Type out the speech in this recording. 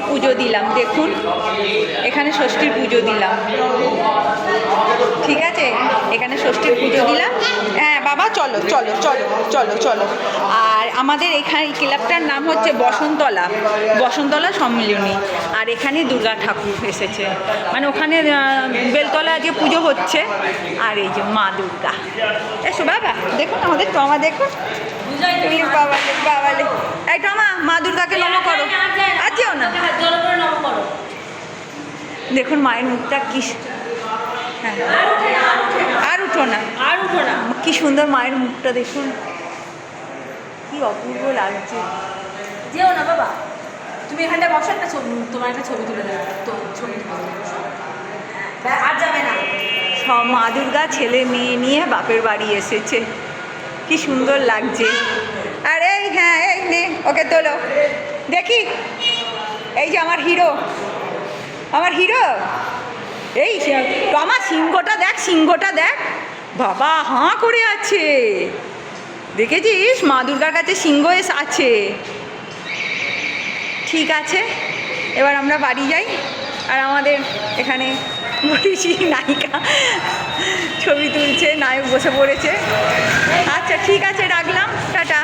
পুজো দিলাম, দেখুন এখানে ষষ্ঠীর পুজো দিলাম, ঠিক আছে, এখানে ষষ্ঠীর পুজো দিলাম। হ্যাঁ বাবা চলো চলো চলো চলো চলো। আর আমাদের এখানে ক্লাবটার নাম হচ্ছে বসন্তলা, বসন্তলা সম্মিলনী। আর এখানে দুর্গা ঠাকুর এসেছে, মানে ওখানে বেলতলা যে পুজো হচ্ছে। আর এই যে মা দুর্গা, এসো বাবা দেখুন আমাদের টমা, দেখুন বাবালে বাবালে। এই টমা, মা দুর্গাকে নম করো, আছেও না, দেখুন মায়ের মুখটা কি, হ্যাঁ আর উঠো না, আর উঠো না, কি সুন্দর মায়ের মুখটা দেখুন, কি অপূর্ব লাগছে। যেও না বাবা, তুমি এখানটা বসো, একটা ছবি, তোমার একটা ছবি তুলে দেবে, তো ছবি তুলে আর যাবে না। সব মা দুর্গা ছেলে মেয়ে নিয়ে বাপের বাড়ি এসেছে, কি সুন্দর লাগছে। আর এই হ্যাঁ এই নে ওকে তোলো দেখি, এই যে আমার হিরো, আমার হিরো, এই আমার সিংহটা দেখ, সিংহটা দেখ বাবা, হাঁ করে আছে, দেখেছিস মা দুর্গার কাছে সিংহ আছে। ঠিক আছে, এবার আমরা বাড়ি যাই। আর আমাদের এখানে বলেছি নায়িকা ছবি তুলছে, নায়ক বসে পড়েছে। আচ্ছা ঠিক আছে, রাখলাম, টাটা।